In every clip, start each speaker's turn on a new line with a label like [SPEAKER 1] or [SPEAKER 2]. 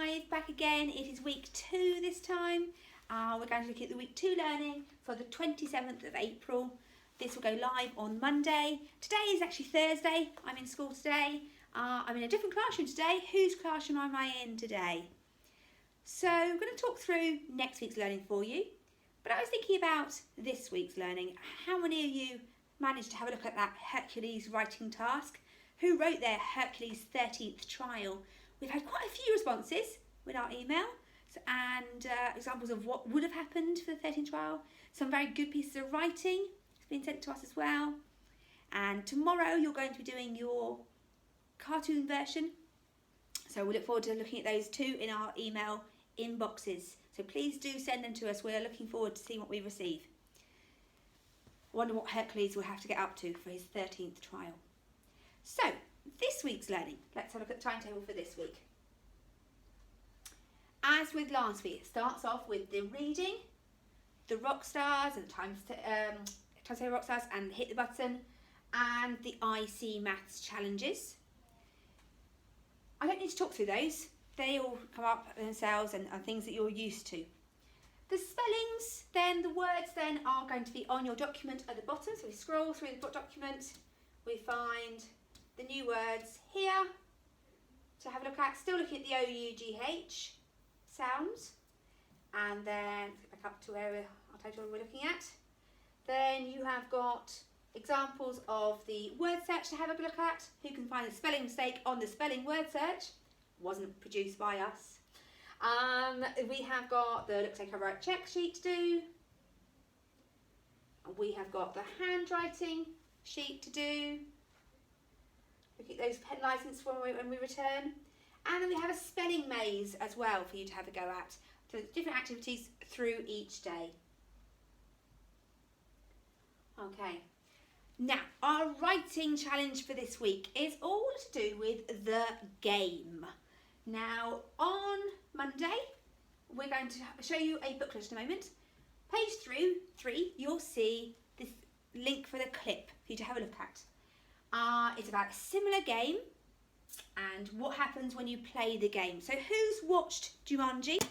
[SPEAKER 1] live, back again. It is week 2 this time. We're going to look at the week 2 learning for the 27th of April. This will go live on Monday. Today is actually Thursday. I'm in school today. I'm in a different classroom today. Whose classroom am I in today? So I'm going to talk through next week's learning for you. But I was thinking about this week's learning. How many of you managed to have a look at that Hercules writing task? Who wrote their Hercules 13th trial? We've had quite a few responses with our email and examples of what would have happened for the 13th trial. Some very good pieces of writing has been sent to us as well. And tomorrow you're going to be doing your cartoon version. So we look forward to looking at those too in our email inboxes. So please do send them to us. We're looking forward to seeing what we receive. I wonder what Hercules will have to get up to for his 13th trial. So, this week's learning, let's have a look at the timetable for this week. As with last week, it starts off with the reading, the rock stars and Timetable rock stars and hit the button, and the IC maths challenges. I don't need to talk through those. They all come up themselves and are things that you're used to. The spellings, then, the words then are going to be on your document at the bottom. So we scroll through the document, we find the new words here to have a look at. Still looking at the O-U-G-H sounds. And then back up to where our title we're looking at. Then you have got examples of the word search to have a look at. Who can find a spelling mistake on the spelling word search? Wasn't produced by us. We have got the looks like a right check sheet to do. We have got the handwriting sheet to do. Look at those pen license when we return. And then we have a spelling maze as well for you to have a go at. So different activities through each day. Okay. Now, our writing challenge for this week is all to do with the game. Now, on Monday, we're going to show you a booklet in a moment. Page 3, you'll see this link for the clip for you to have a look at. It's about a similar game and what happens when you play the game. So who's watched Jumanji?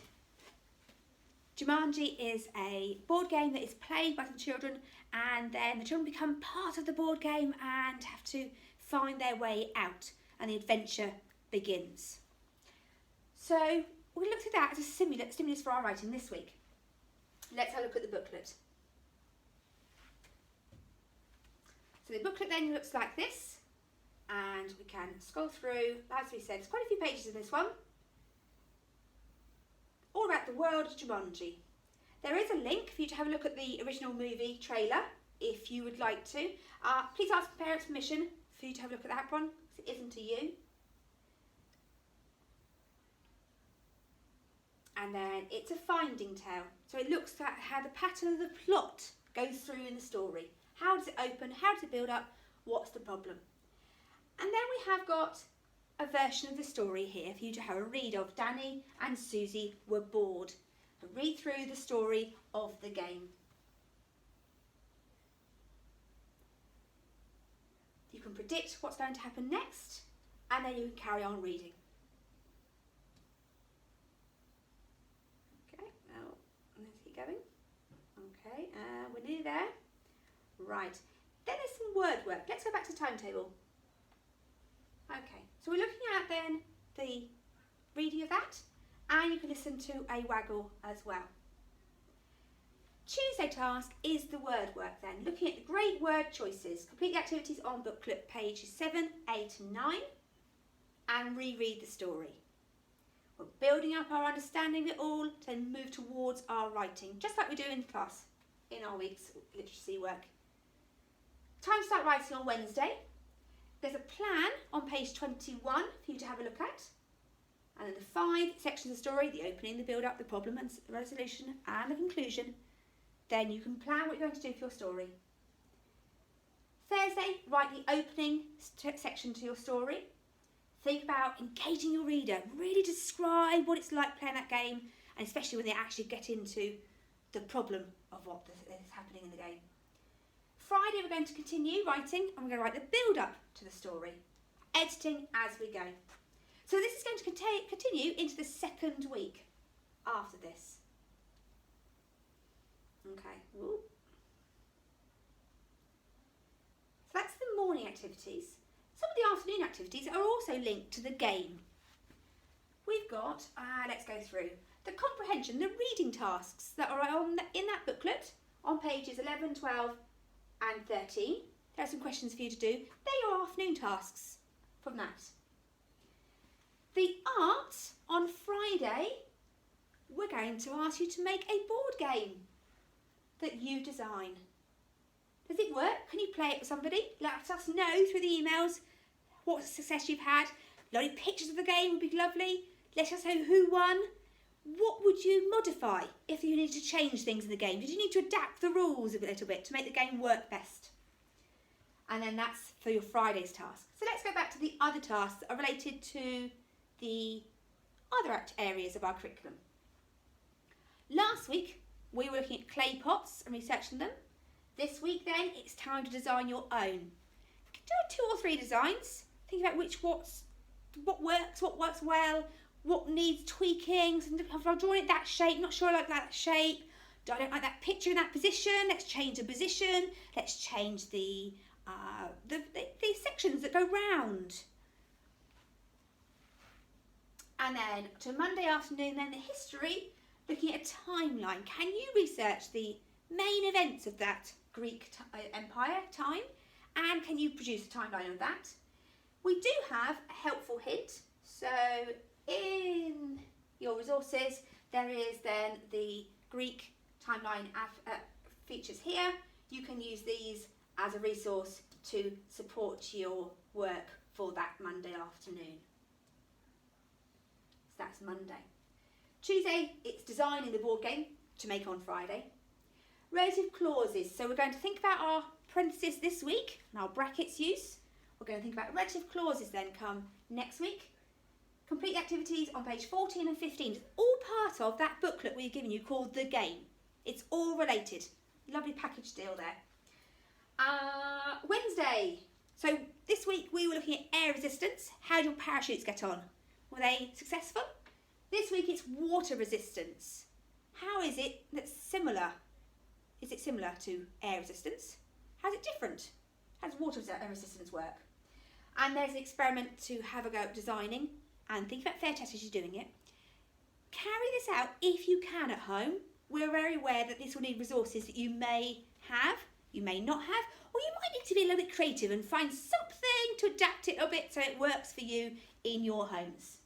[SPEAKER 1] Jumanji is a board game that is played by some children, and then the children become part of the board game and have to find their way out, and the adventure begins. So we're going to look at that as a stimulus for our writing this week. Let's have a look at the booklet. So the booklet then looks like this, and we can scroll through. As we said, there's quite a few pages in this one. All about the world of Jumanji. There is a link for you to have a look at the original movie trailer if you would like to. Please ask parents' permission for you to have a look at that one, because it isn't to you. And then it's a finding tale. So it looks at how the pattern of the plot goes through in the story. How does it open? How does it build up? What's the problem? And then we have got a version of the story here for you to have a read of. Danny and Susie were bored. And read through the story of the game. You can predict what's going to happen next, and then you can carry on reading. Okay, now let's keep going. Okay, we're nearly there. Right, then there's some word work. Let's go back to Timetable. Okay, so we're looking at then the reading of that, and you can listen to a waggle as well. Tuesday task is the word work then, looking at the great word choices. Complete the activities on booklet pages 7, 8 and 9 and reread the story. We're building up our understanding of it all to then move towards our writing, just like we do in class in our week's literacy work. Time to start writing on Wednesday. There's a plan on page 21 for you to have a look at. And then the 5 sections of the story, the opening, the build-up, the problem and resolution and the conclusion. Then you can plan what you're going to do for your story. Thursday, write the opening section to your story. Think about engaging your reader. Really describe what it's like playing that game, and especially when they actually get into the problem of what is happening in the game. Friday, we're going to continue writing, and we're going to write the build-up to the story. Editing as we go. So this is going to continue into the second week after this. Okay. Ooh. So that's the morning activities. Some of the afternoon activities are also linked to the game. We've got, let's go through, the comprehension, the reading tasks that are in that booklet on pages 11, 12 and 13. There are some questions for you to do. They are afternoon tasks from that. The art on Friday, we're going to ask you to make a board game that you design. Does it work? Can you play it with somebody? Let us know through the emails what success you've had. Loading pictures of the game would be lovely. Let us know who won. What would you modify if you needed to change things in the game? Did you need to adapt the rules a little bit to make the game work best? And then that's for your Friday's task. So let's go back to the other tasks that are related to the other areas of our curriculum. Last week, we were looking at clay pots and researching them. This week then, it's time to design your own. Do 2 or 3 designs. Think about what works well, what needs tweaking. So if I'm drawing it that shape, not sure I like that shape. I don't like that picture in that position. Let's change the position. Let's change the sections that go round. And then to Monday afternoon, then the history, looking at a timeline. Can you research the main events of that Greek Empire time? And can you produce a timeline of that? We do have a helpful hint. So in your resources, there is then the Greek timeline features here. You can use these as a resource to support your work for that Monday afternoon. So that's Monday. Tuesday, it's designing the board game to make on Friday. Relative clauses. So we're going to think about our parentheses this week and our brackets use. We're going to think about relative clauses then come next week. Complete the activities on page 14 and 15. It's all part of that booklet we've given you called The Game. It's all related. Lovely package deal there. Wednesday. So this week we were looking at air resistance. How did your parachutes get on? Were they successful? This week it's water resistance. How is it that's similar? Is it similar to air resistance? How's it different? How does water resistance work? And there's an experiment to have a go at designing and think about fair test as you're doing it. Carry this out if you can at home. We're very aware that this will need resources that you may have, you may not have, or you might need to be a little bit creative and find something to adapt it a bit so it works for you in your homes.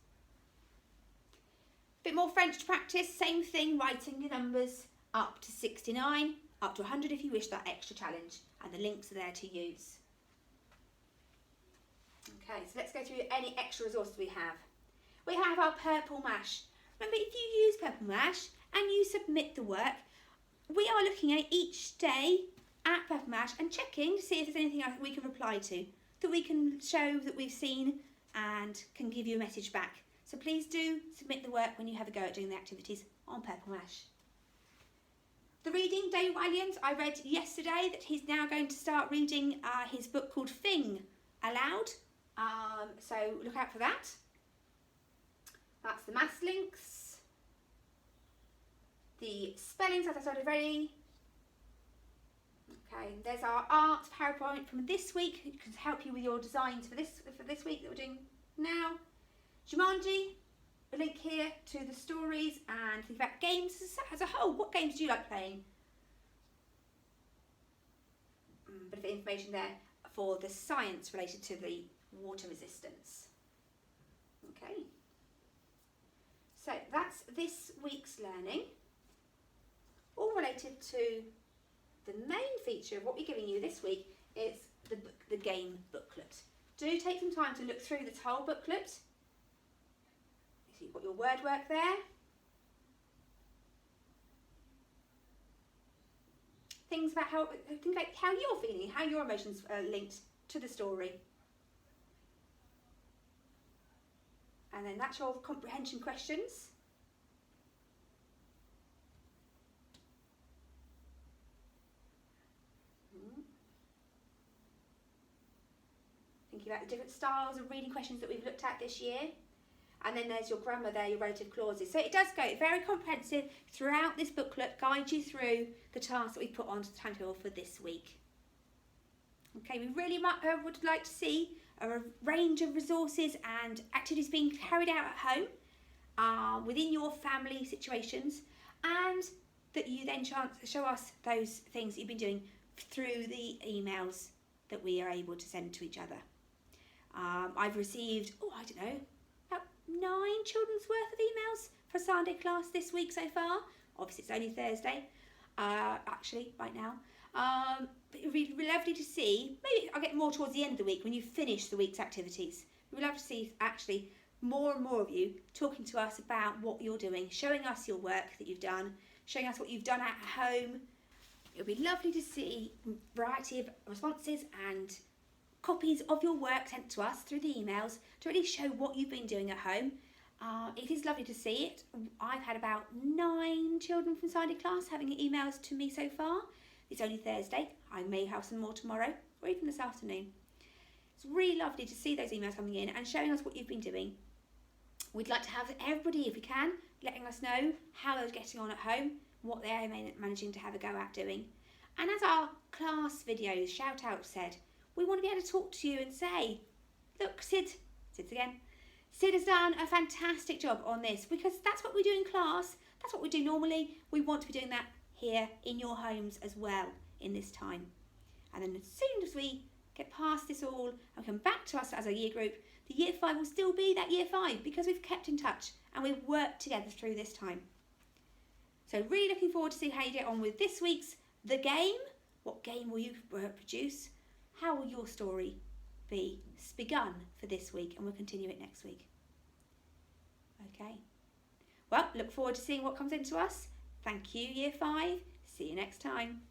[SPEAKER 1] Bit more French to practice, same thing, writing your numbers up to 69, up to 100 if you wish that extra challenge, and the links are there to use. Okay, so let's go through any extra resources we have. We have our purple mash. Remember, if you use purple mash and you submit the work, we are looking at each day at purple mash and checking to see if there's anything we can reply to, that we can show that we've seen and can give you a message back. So please do submit the work when you have a go at doing the activities on purple mash. The reading, Dave Williams, I read yesterday that he's now going to start reading his book called Thing aloud. So look out for that. That's the maths links. The spellings, as I said already. Okay, there's our art PowerPoint from this week. It can help you with your designs for this week that we're doing now. Jumanji, a link here to the stories, and think about games as a whole. What games do you like playing? A bit of information there for the science related to the water resistance. Okay. So that's this week's learning, all related to the main feature of what we're giving you this week is the game booklet. Do take some time to look through this whole booklet. So you've got your word work there. Think about how you're feeling, how your emotions are linked to the story. And then that's your comprehension questions. Thinking about the different styles of reading questions that we've looked at this year. And then there's your grammar there, your relative clauses. So it does go very comprehensive throughout this booklet, guide you through the tasks that we put onto the timetable for this week. Okay, we really would like to see a range of resources and activities being carried out at home within your family situations, and that you then show us those things that you've been doing through the emails that we are able to send to each other. I've received, about 9 children's worth of emails for Sunday class this week so far. Obviously it's only Thursday, actually, right now. But it would be lovely to see, maybe I'll get more towards the end of the week when you finish the week's activities. We'd love to see actually more and more of you talking to us about what you're doing, showing us your work that you've done, showing us what you've done at home. It would be lovely to see a variety of responses and copies of your work sent to us through the emails to really show what you've been doing at home. It is lovely to see it. I've had about 9 children from Sunday class having emails to me so far. It's only Thursday. I may have some more tomorrow or even this afternoon. It's really lovely to see those emails coming in and showing us what you've been doing. We'd like to have everybody, if we can, letting us know how they're getting on at home, what they're managing to have a go at doing. And as our class videos shout out said, we want to be able to talk to you and say, look, Sid's again. Sid has done a fantastic job on this, because that's what we do in class. That's what we do normally. We want to be doing that here in your homes as well in this time. And then as soon as we get past this all and come back to us as a year group, the year 5 will still be that year 5 because we've kept in touch and we've worked together through this time. So really looking forward to see how you get on with this week's The Game. What game will you produce? How will your story be begun for this week? And we'll continue it next week. Okay. Well, look forward to seeing what comes into us. Thank you, Year 5. See you next time.